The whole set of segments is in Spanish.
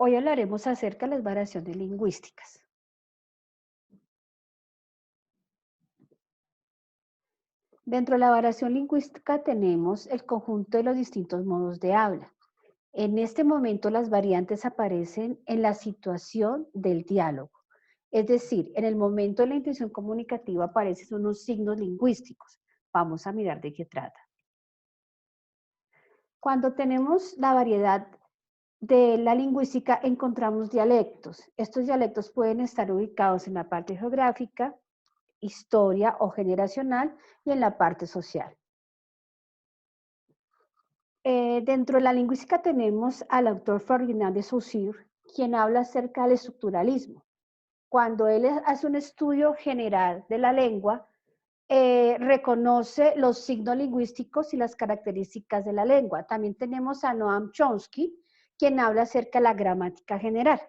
Hoy hablaremos acerca de las variaciones lingüísticas. Dentro de la variación lingüística tenemos el conjunto de los distintos modos de habla. En este momento las variantes aparecen en la situación del diálogo. Es decir, en el momento de la intención comunicativa aparecen unos signos lingüísticos. Vamos a mirar de qué trata. Cuando tenemos la variedad de la lingüística encontramos dialectos. Estos dialectos pueden estar ubicados en la parte geográfica, historia o generacional y en la parte social. Dentro de la lingüística tenemos al autor Ferdinand de Saussure, quien habla acerca del estructuralismo. Cuando él hace un estudio general de la lengua, reconoce los signos lingüísticos y las características de la lengua. También tenemos a Noam Chomsky, quien habla acerca de la gramática general.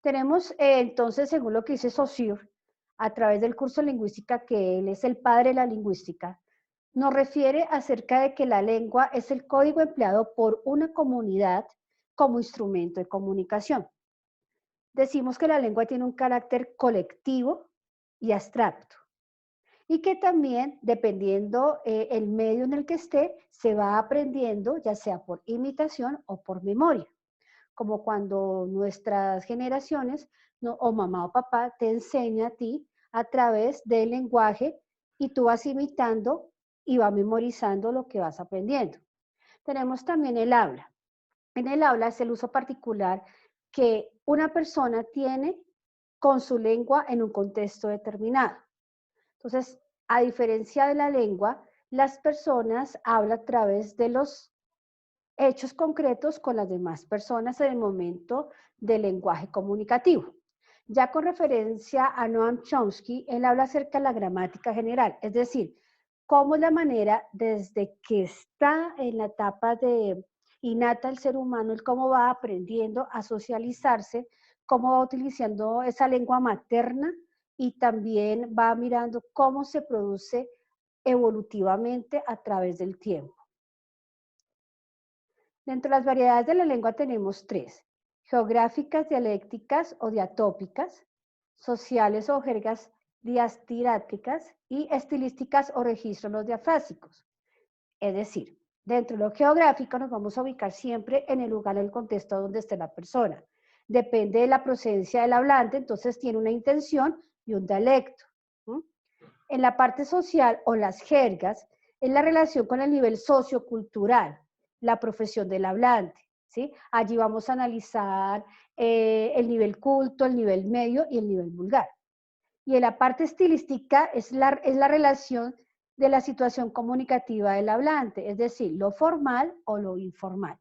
Tenemos entonces, según lo que dice Saussure, a través del curso de lingüística, que él es el padre de la lingüística, nos refiere acerca de que la lengua es el código empleado por una comunidad como instrumento de comunicación. Decimos que la lengua tiene un carácter colectivo y abstracto, y que también, dependiendo el medio en el que esté, se va aprendiendo, ya sea por imitación o por memoria, como cuando nuestras generaciones, ¿no? O mamá o papá te enseña a ti a través del lenguaje y tú vas imitando y vas memorizando lo que vas aprendiendo. Tenemos también el habla. En el habla es el uso particular que una persona tiene con su lengua en un contexto determinado. Entonces, a diferencia de la lengua, las personas hablan a través de los hechos concretos con las demás personas en el momento del lenguaje comunicativo. Ya con referencia a Noam Chomsky, él habla acerca de la gramática general, es decir, cómo es la manera desde que está en la etapa de innata el ser humano, el cómo va aprendiendo a socializarse, cómo va utilizando esa lengua materna y también va mirando cómo se produce evolutivamente a través del tiempo. Dentro de las variedades de la lengua tenemos tres: geográficas, dialécticas o diatópicas, sociales o jergas diastiráticas y estilísticas o registros los diafrásicos. Es decir, dentro de lo geográfico nos vamos a ubicar siempre en el lugar, en el contexto donde esté la persona. Depende de la procedencia del hablante, entonces tiene una intención y un dialecto. En la parte social o las jergas es la relación con el nivel sociocultural, la profesión del hablante, ¿sí? Allí vamos a analizar el nivel culto, el nivel medio y el nivel vulgar. Y en la parte estilística es la relación de la situación comunicativa del hablante, es decir, lo formal o lo informal.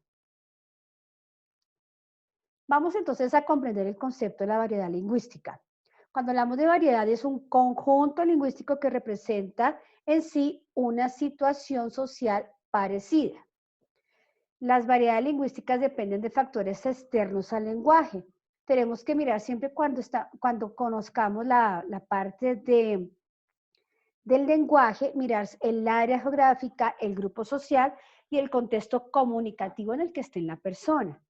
Vamos entonces a comprender el concepto de la variedad lingüística. Cuando hablamos de variedad, es un conjunto lingüístico que representa en sí una situación social parecida. Las variedades lingüísticas dependen de factores externos al lenguaje. Tenemos que mirar siempre cuando conozcamos la parte del lenguaje, mirar el área geográfica, el grupo social y el contexto comunicativo en el que esté la persona.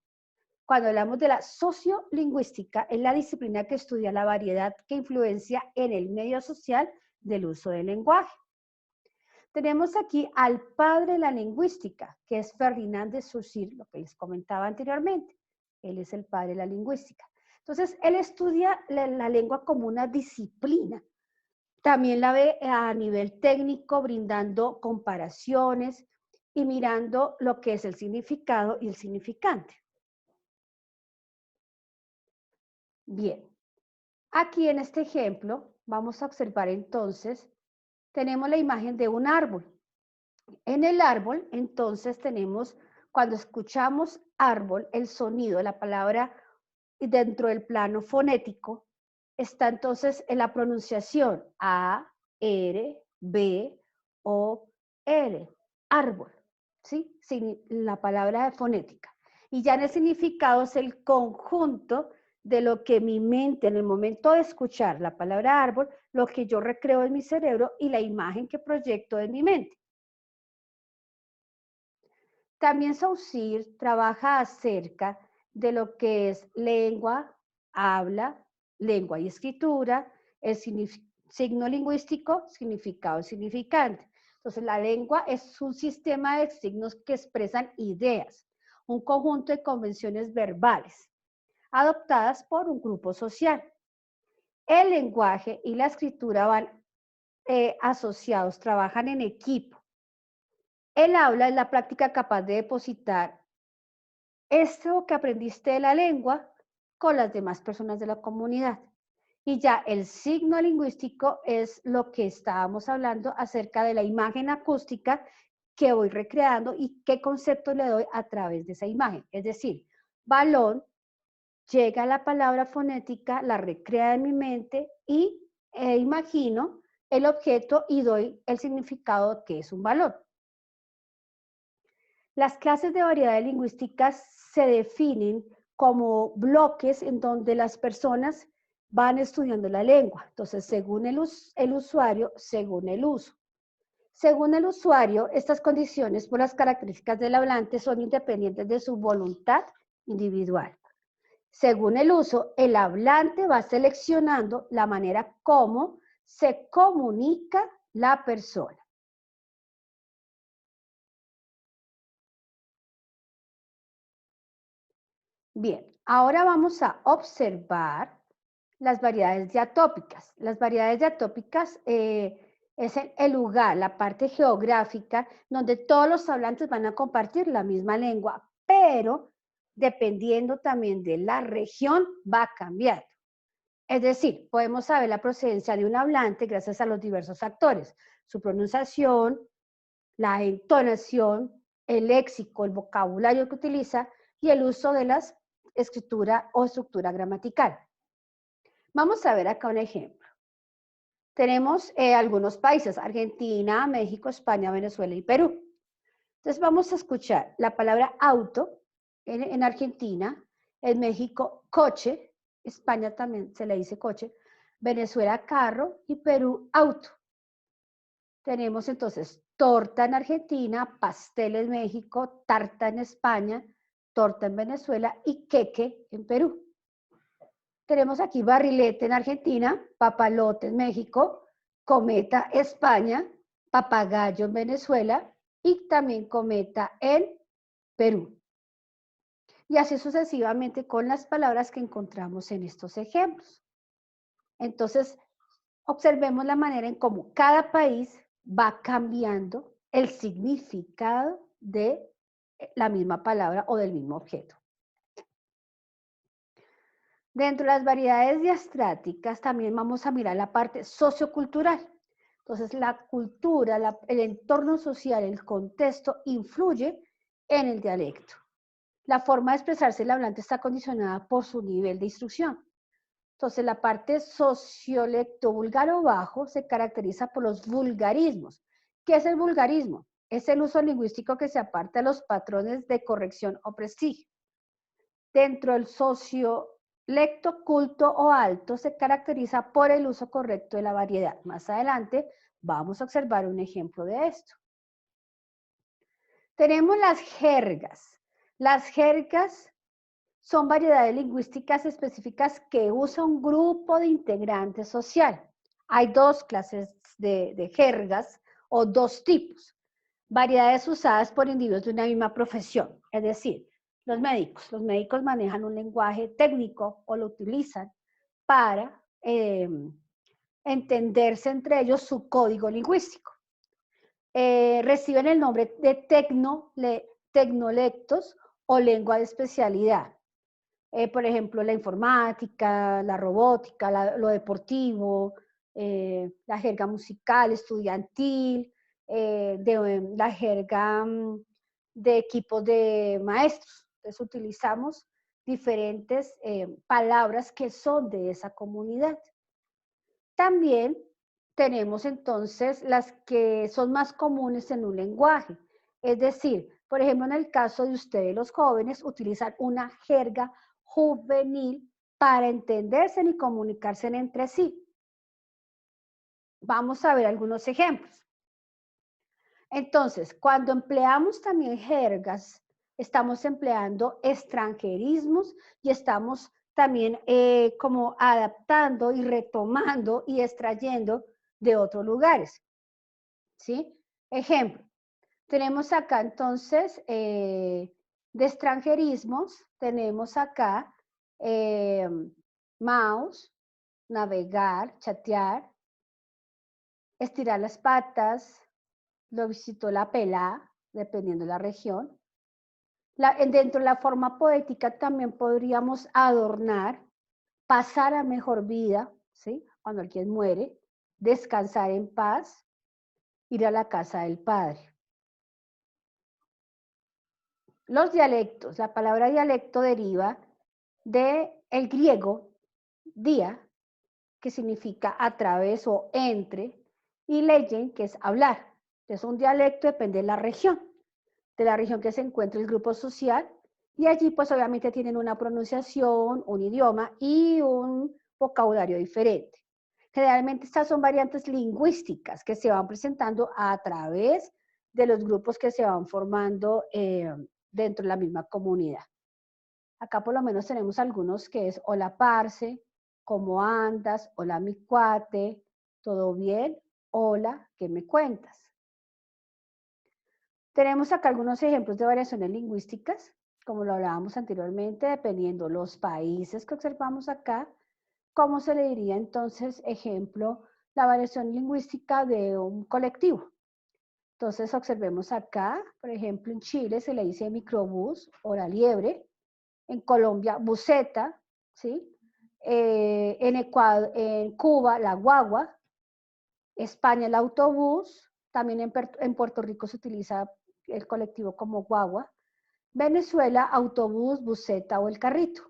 Cuando hablamos de la sociolingüística, es la disciplina que estudia la variedad que influencia en el medio social del uso del lenguaje. Tenemos aquí al padre de la lingüística, que es Ferdinand de Saussure, lo que les comentaba anteriormente. Él es el padre de la lingüística. Entonces, él estudia la lengua como una disciplina. También la ve a nivel técnico, brindando comparaciones y mirando lo que es el significado y el significante. Bien, aquí en este ejemplo vamos a observar entonces, tenemos la imagen de un árbol. En el árbol, entonces tenemos, cuando escuchamos árbol, el sonido, la palabra dentro del plano fonético, está entonces en la pronunciación A, R, B, O, R, árbol, ¿sí? La palabra fonética. Y ya en el significado es el conjunto de lo que mi mente, en el momento de escuchar la palabra árbol, lo que yo recreo en mi cerebro y la imagen que proyecto en mi mente. También Saussure trabaja acerca de lo que es lengua, habla, lengua y escritura, el signo lingüístico, significado y significante. Entonces, la lengua es un sistema de signos que expresan ideas, un conjunto de convenciones verbales adoptadas por un grupo social. El lenguaje y la escritura van asociados, trabajan en equipo. El habla es la práctica capaz de depositar esto que aprendiste de la lengua con las demás personas de la comunidad. Y ya el signo lingüístico es lo que estábamos hablando acerca de la imagen acústica que voy recreando y qué concepto le doy a través de esa imagen. Es decir, balón, llega la palabra fonética, la recrea en mi mente y imagino el objeto y doy el significado que es un balón. Las clases de variedades lingüísticas se definen como bloques en donde las personas van estudiando la lengua. Entonces, según el usuario, según el uso. Según el usuario, estas condiciones por las características del hablante son independientes de su voluntad individual. Según el uso, el hablante va seleccionando la manera como se comunica la persona. Bien, ahora vamos a observar las variedades diatópicas. Las variedades diatópicas es el lugar, la parte geográfica, donde todos los hablantes van a compartir la misma lengua, pero dependiendo también de la región va cambiando. Es decir, podemos saber la procedencia de un hablante gracias a los diversos factores, su pronunciación, la entonación, el léxico, el vocabulario que utiliza y el uso de la escritura o estructura gramatical. Vamos a ver acá un ejemplo. Tenemos algunos países, Argentina, México, España, Venezuela y Perú. Entonces vamos a escuchar la palabra auto en Argentina, en México coche, España también se le dice coche, Venezuela carro y Perú auto. Tenemos entonces torta en Argentina, pastel en México, tarta en España, torta en Venezuela y queque en Perú. Tenemos aquí barrilete en Argentina, papalote en México, cometa España, papagayo en Venezuela y también cometa en Perú. Y así sucesivamente con las palabras que encontramos en estos ejemplos. Entonces, observemos la manera en cómo cada país va cambiando el significado de la misma palabra o del mismo objeto. Dentro de las variedades diastráticas también vamos a mirar la parte sociocultural. Entonces, la cultura, el entorno social, el contexto influye en el dialecto. La forma de expresarse el hablante está condicionada por su nivel de instrucción. Entonces, la parte sociolecto búlgaro bajo se caracteriza por los vulgarismos. ¿Qué es el vulgarismo? Es el uso lingüístico que se aparta de los patrones de corrección o prestigio. Dentro del sociolecto culto o alto se caracteriza por el uso correcto de la variedad. Más adelante vamos a observar un ejemplo de esto. Tenemos las jergas. Las jergas son variedades lingüísticas específicas que usa un grupo de integrantes social. Hay dos clases de jergas o dos tipos. Variedades usadas por individuos de una misma profesión, es decir, los médicos. Los médicos manejan un lenguaje técnico o lo utilizan para entenderse entre ellos su código lingüístico. Reciben el nombre de tecnolectos o lengua de especialidad. Por ejemplo, la informática, la robótica, lo deportivo, la jerga musical, estudiantil, la jerga de equipos de maestros. Entonces utilizamos diferentes palabras que son de esa comunidad. También tenemos entonces las que son más comunes en un lenguaje. Es decir, por ejemplo, en el caso de ustedes los jóvenes, utilizan una jerga juvenil para entenderse y comunicarse entre sí. Vamos a ver algunos ejemplos. Entonces, cuando empleamos también jergas estamos empleando extranjerismos y estamos también como adaptando y retomando y extrayendo de otros lugares, ¿sí? Ejemplo, tenemos acá entonces de extranjerismos, tenemos acá mouse, navegar, chatear, estirar las patas, lo visitó la pelá, dependiendo de la región. Dentro de la forma poética también podríamos adornar, pasar a mejor vida, ¿sí? Cuando alguien muere, descansar en paz, ir a la casa del Padre. Los dialectos, la palabra dialecto deriva del griego dia, que significa a través o entre, y leyen, que es hablar. Entonces, un dialecto depende de la región que se encuentra el grupo social, y allí pues obviamente tienen una pronunciación, un idioma y un vocabulario diferente. Generalmente estas son variantes lingüísticas que se van presentando a través de los grupos que se van formando dentro de la misma comunidad. Acá por lo menos tenemos algunos que es hola parce, ¿cómo andas? Hola mi cuate, ¿todo bien? Hola, ¿qué me cuentas? Tenemos acá algunos ejemplos de variaciones lingüísticas, como lo hablábamos anteriormente, dependiendo los países que observamos acá, ¿cómo se le diría entonces, ejemplo, la variación lingüística de un colectivo? Entonces observemos acá, por ejemplo, en Chile se le dice microbús o la liebre, en Colombia buseta, ¿sí? En Cuba la guagua, España el autobús, también en Puerto Rico se utiliza el colectivo como guagua, Venezuela autobús, buseta o el carrito.